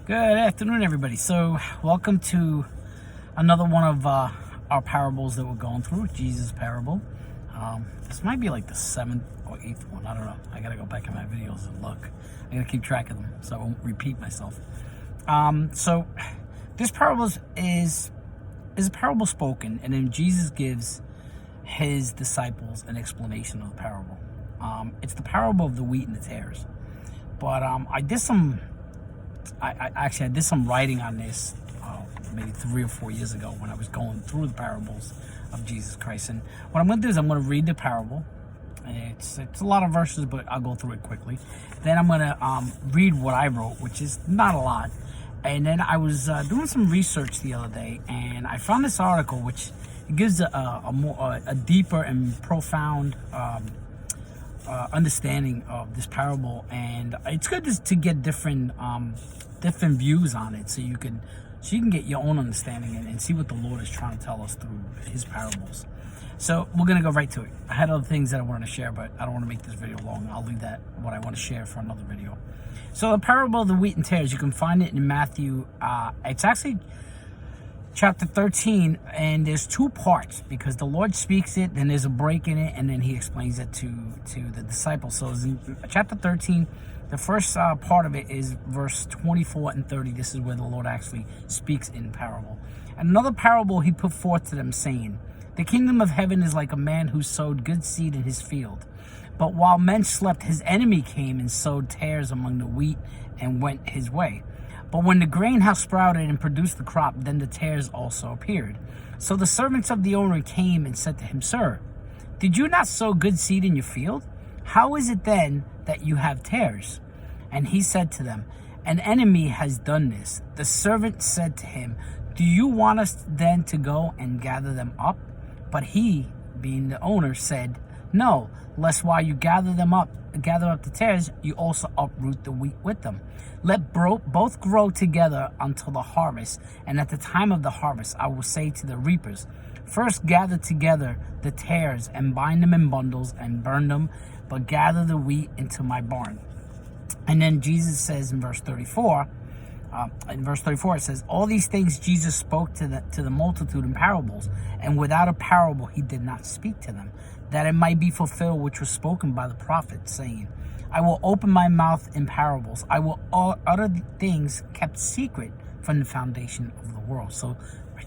Good afternoon, everybody. So, welcome to another one of our parables that we're going through, Jesus' parable. This might be like the 7th or 8th one. I don't know. I gotta go back in my videos and look. I gotta keep track of them so I won't repeat myself. So, this parable is a parable spoken, and then Jesus gives his disciples an explanation of the parable. It's the parable of the wheat and the tares. But I did some writing on this maybe 3 or 4 years ago when I was going through the parables of Jesus Christ. And what I'm going to do is I'm going to read the parable. It's a lot of verses, but I'll go through it quickly. Then I'm going to read what I wrote, which is not a lot. And then I was doing some research the other day, and I found this article which gives a deeper and profound understanding of this parable, and it's good to get different views on it, so you can get your own understanding and see what the Lord is trying to tell us through his parables. So we're gonna go right to it. I had other things that I wanted to share, but I don't want to make this video long. I'll leave that what I want to share for another video. So the parable of the wheat and tares, you can find it in Matthew. It's actually chapter 13, and there's 2 parts because the Lord speaks it, then there's a break in it, and then he explains it to the disciples. So in chapter 13, the first part of it is verse 24 and 30. This is where the Lord actually speaks in parable. And another parable he put forth to them, saying, "The kingdom of heaven is like a man who sowed good seed in his field. But while men slept, his enemy came and sowed tares among the wheat and went his way. But when the grain house sprouted and produced the crop, then the tares also appeared. So the servants of the owner came and said to him, 'Sir, did you not sow good seed in your field? How is it then that you have tares?' And he said to them, 'An enemy has done this.' The servant said to him, 'Do you want us then to go and gather them up?' But he, being the owner, said, 'No, lest while you gather up the tares, you also uproot the wheat with them. Let both grow together until the harvest, and at the time of the harvest I will say to the reapers, first gather together the tares and bind them in bundles and burn them, but gather the wheat into my barn.'" And then Jesus says in verse 34, it says, "All these things Jesus spoke to the multitude in parables, and without a parable he did not speak to them, that it might be fulfilled which was spoken by the prophet, saying, I will open my mouth in parables. I will utter things kept secret from the foundation of the world." So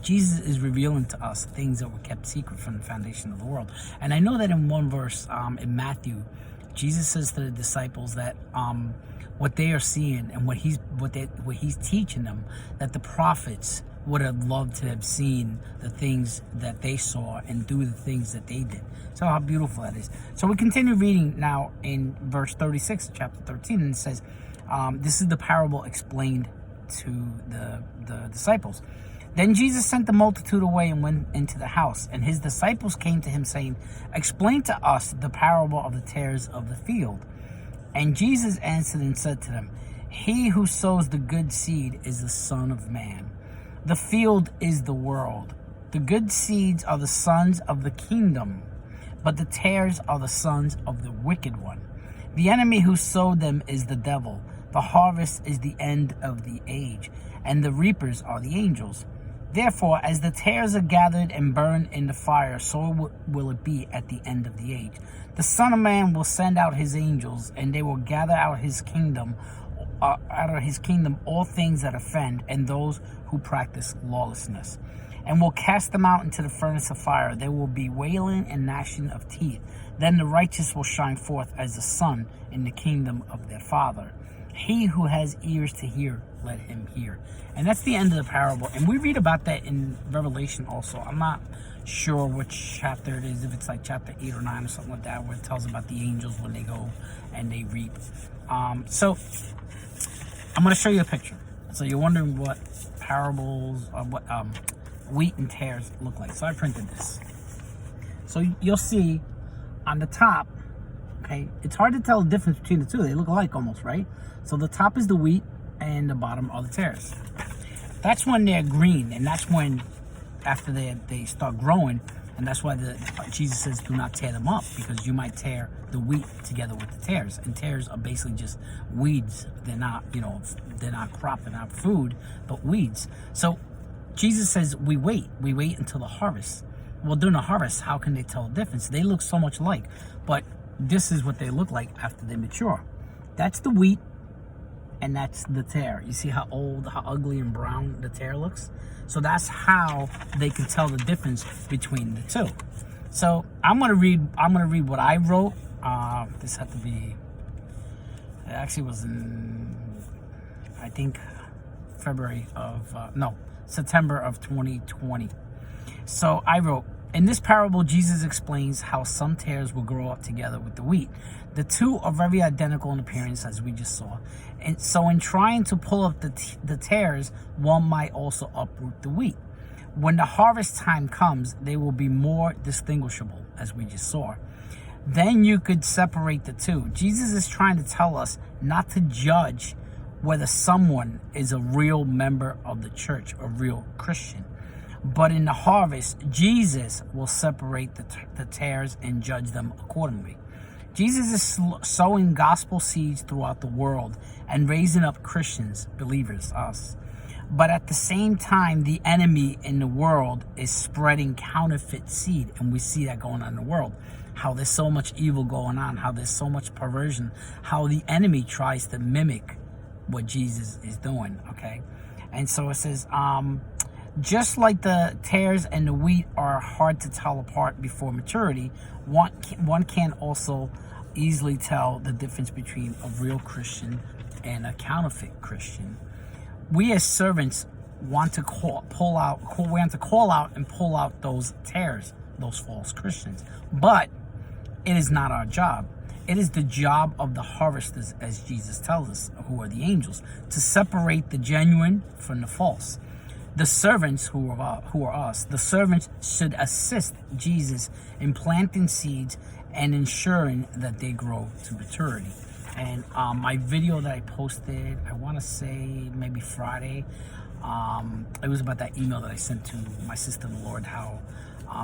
Jesus is revealing to us things that were kept secret from the foundation of the world. And I know that in one verse in Matthew, Jesus says to the disciples that what they are seeing and what he's teaching them, that the prophets would have loved to have seen the things that they saw and do the things that they did. So how beautiful that is. So we continue reading now in verse 36 of chapter 13, and it says, this is the parable explained to the disciples. "Then Jesus sent the multitude away and went into the house, and his disciples came to him, saying, 'Explain to us the parable of the tares of the field.' And Jesus answered and said to them, 'He who sows the good seed is the Son of Man. The field is the world. The good seeds are the sons of the kingdom, but the tares are the sons of the wicked one. The enemy who sowed them is the devil. The harvest is the end of the age, and the reapers are the angels. Therefore, as the tares are gathered and burned in the fire, so will it be at the end of the age. The Son of Man will send out his angels, and they will gather out of his kingdom all things that offend and those who practice lawlessness, and will cast them out into the furnace of fire. There will be wailing and gnashing of teeth. Then the righteous will shine forth as the sun in the kingdom of their Father. He who has ears to hear, let him hear." And that's the end of the parable. And we read about that in Revelation also. I'm not sure which chapter it is, if it's like chapter 8 or 9 or something like that, where it tells about the angels when they go and they reap. So I'm going to show you a picture. So you're wondering what parables, or what wheat and tares look like. So I printed this. So you'll see on the top, okay, it's hard to tell the difference between the two. They look alike almost, right? So the top is the wheat and the bottom are the tares. That's when they're green, and that's when, after they start growing, And that's why Jesus says, do not tear them up, because you might tear the wheat together with the tares. And tares are basically just weeds. They're not, they're not crop, they're not food, but weeds. So Jesus says, we wait until the harvest. Well, during the harvest, how can they tell the difference? They look so much alike, but this is what they look like after they mature. That's the wheat, and that's the tare. You see how old, how ugly and brown the tare looks? So that's how they can tell the difference between the two. So I'm gonna read what I wrote. This had to be, it actually was in, I think, September of 2020. So I wrote, in this parable, Jesus explains how some tares will grow up together with the wheat. The two are very identical in appearance, as we just saw. And so in trying to pull up the tares, one might also uproot the wheat. When the harvest time comes, they will be more distinguishable, as we just saw. Then you could separate the two. Jesus is trying to tell us not to judge whether someone is a real member of the church, a real Christian. But in the harvest, Jesus will separate the tares and judge them accordingly. Jesus is sowing gospel seeds throughout the world and raising up Christians, believers, us. But at the same time, the enemy in the world is spreading counterfeit seed. And we see that going on in the world. How there's so much evil going on. How there's so much perversion. How the enemy tries to mimic what Jesus is doing, okay? And so it says, just like the tares and the wheat are hard to tell apart before maturity, one can also easily tell the difference between a real Christian and a counterfeit Christian. We as servants want to call out and pull out those tares, those false Christians. But it is not our job. It is the job of the harvesters, as Jesus tells us, who are the angels, to separate the genuine from the false. The servants, who are us, the servants should assist Jesus in planting seeds and ensuring that they grow to maturity. And my video that I posted, I want to say maybe Friday, it was about that email that I sent to my sister in the Lord, how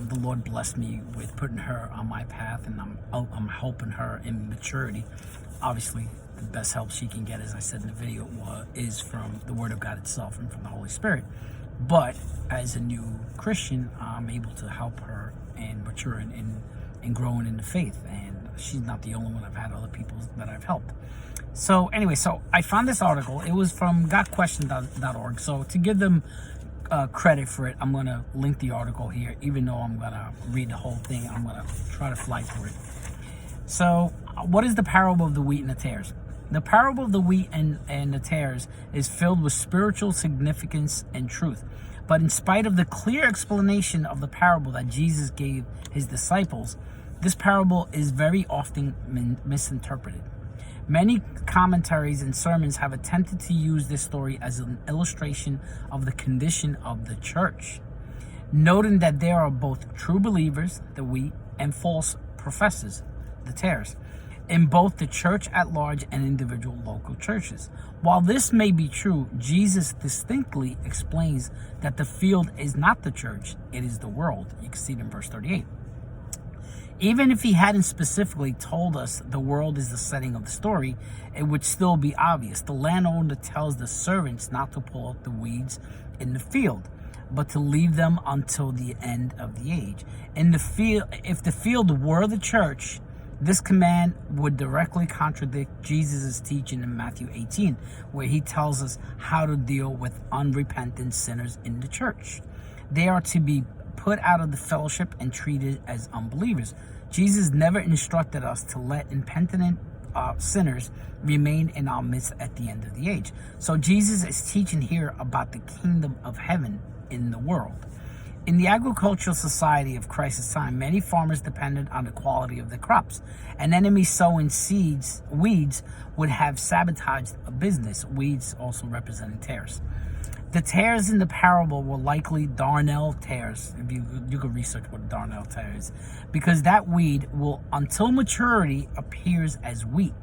the Lord blessed me with putting her on my path, and I'm helping her in maturity. Obviously, the best help she can get, as I said in the video, is from the Word of God itself and from the Holy Spirit. But as a new Christian, I'm able to help her in maturing and growing in the faith. And she's not the only one. I've had other people that I've helped. So anyway, so I found this article. It was from gotquestions.org. So to give them credit for it, I'm going to link the article here. Even though I'm going to read the whole thing, I'm going to try to fly through it. So what is the parable of the wheat and the tares? The parable of the wheat and the tares is filled with spiritual significance and truth. But in spite of the clear explanation of the parable that Jesus gave his disciples, this parable is very often misinterpreted. Many commentaries and sermons have attempted to use this story as an illustration of the condition of the church, noting that there are both true believers, the wheat, and false professors, the tares, in both the church at large and individual local churches. While this may be true, Jesus distinctly explains that the field is not the church, it is the world. You can see it in verse 38. Even if he hadn't specifically told us the world is the setting of the story, it would still be obvious. The landowner tells the servants not to pull out the weeds in the field, but to leave them until the end of the age. In the field, if the field were the church, this command would directly contradict Jesus' teaching in Matthew 18, where he tells us how to deal with unrepentant sinners in the church. They are to be put out of the fellowship and treated as unbelievers. Jesus never instructed us to let impenitent sinners remain in our midst at the end of the age. So Jesus is teaching here about the kingdom of heaven in the world. In the agricultural society of Christ's time, many farmers depended on the quality of the crops. An enemy sowing weeds would have sabotaged a business, weeds also representing tares. The tares in the parable were likely darnel tares. If you could research what darnel tare is, because that weed will, until maturity, appears as wheat.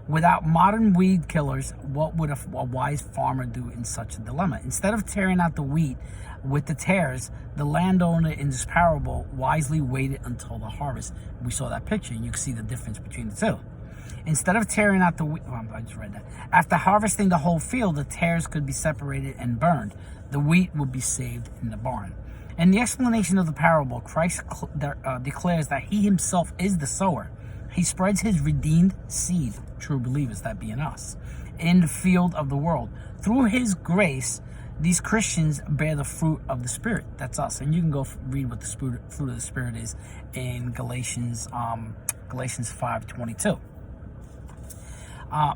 Without modern weed killers, what would a wise farmer do in such a dilemma? Instead of tearing out the wheat with the tares, the landowner in this parable wisely waited until the harvest. We saw that picture, and you can see the difference between the two. Instead of tearing out the wheat, I just read that. After harvesting the whole field, the tares could be separated and burned. The wheat would be saved in the barn. In the explanation of the parable, Christ declares that he himself is the sower. He spreads his redeemed seed, true believers, that being us, in the field of the world. Through his grace, these Christians bear the fruit of the Spirit. That's us. And you can go read what the fruit of the Spirit is in Galatians 5:22.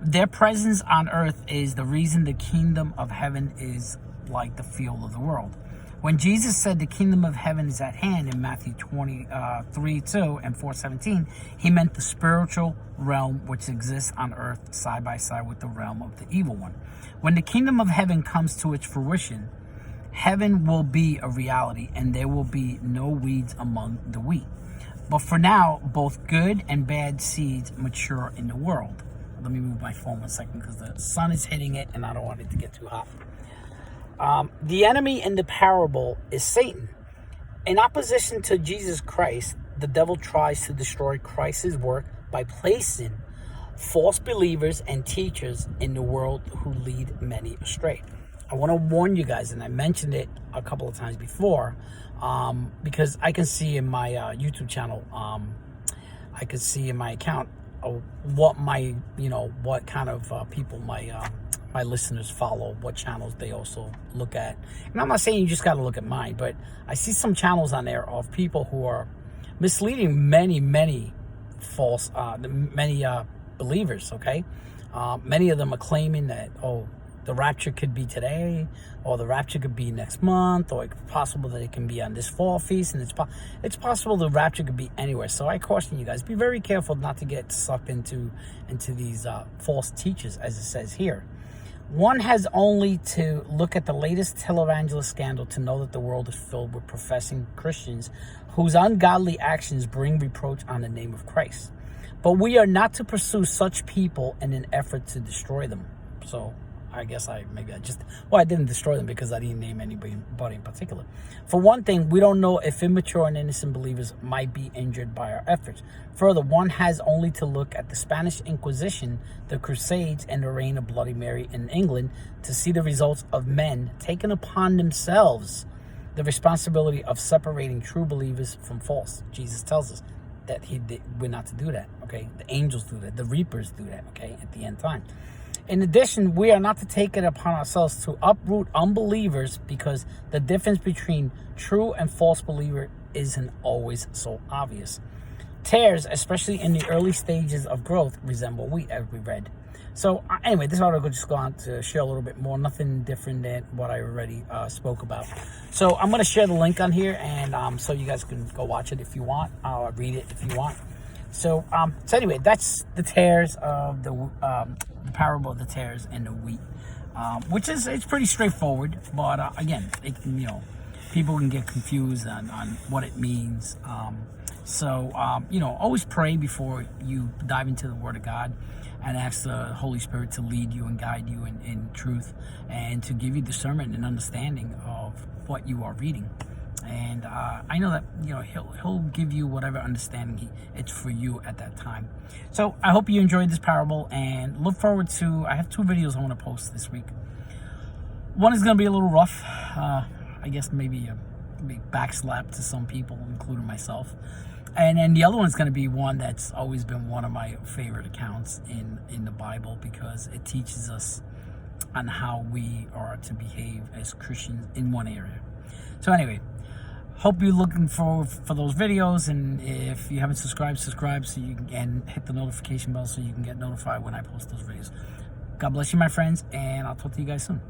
Their presence on earth is the reason the kingdom of heaven is like the field of the world. When Jesus said the kingdom of heaven is at hand in Matthew 23:2 and 4:17, he meant the spiritual realm which exists on earth side by side with the realm of the evil one. When the kingdom of heaven comes to its fruition, heaven will be a reality and there will be no weeds among the wheat. But for now, both good and bad seeds mature in the world. Let me move my phone 1 second because the sun is hitting it and I don't want it to get too hot. The enemy in the parable is Satan. In opposition to Jesus Christ, the devil tries to destroy Christ's work by placing false believers and teachers in the world who lead many astray. I want to warn you guys, and I mentioned it a couple of times before, because I can see in my YouTube channel, I can see in my account what kind of people my listeners follow, what channels they also look at. And I'm not saying you just got to look at mine, but I see some channels on there of people who are misleading many false, believers, okay? Many of them are claiming that, the rapture could be today, or the rapture could be next month, or it's possible that it can be on this fall feast, and it's possible the rapture could be anywhere. So I caution you guys, be very careful not to get sucked into these false teachers, as it says here. One has only to look at the latest televangelist scandal to know that the world is filled with professing Christians whose ungodly actions bring reproach on the name of Christ. But we are not to pursue such people in an effort to destroy them. So I guess I didn't destroy them because I didn't name anybody in particular. For one thing, we don't know if immature and innocent believers might be injured by our efforts. Further, one has only to look at the Spanish Inquisition, the Crusades, and the reign of Bloody Mary in England to see the results of men taking upon themselves the responsibility of separating true believers from false. Jesus tells us that we're not to do that, okay? The angels do that. The reapers do that, okay, at the end time. In addition, we are not to take it upon ourselves to uproot unbelievers because the difference between true and false believer isn't always so obvious. Tares, especially in the early stages of growth, resemble wheat, as we read. So anyway, this article just go on to share a little bit more, nothing different than what I already spoke about. So I'm going to share the link on here, and so you guys can go watch it if you want, or read it if you want. So anyway, that's the tares of the parable of the tares and the wheat, which it's pretty straightforward. But again, people can get confused on what it means. Always pray before you dive into the Word of God, and ask the Holy Spirit to lead you and guide you in truth, and to give you discernment and understanding of what you are reading. And I know that he'll give you whatever understanding it's for you at that time. So I hope you enjoyed this parable, and look forward to. I have 2 videos I want to post this week. One is going to be a little rough. I guess maybe a big backslap to some people, including myself. And then the other one's going to be one that's always been one of my favorite accounts in the Bible, because it teaches us on how we are to behave as Christians in one area. So anyway, hope you're looking for those videos, and if you haven't subscribed so you can hit the notification bell so you can get notified when I post those videos. God bless you, my friends, and I'll talk to you guys soon.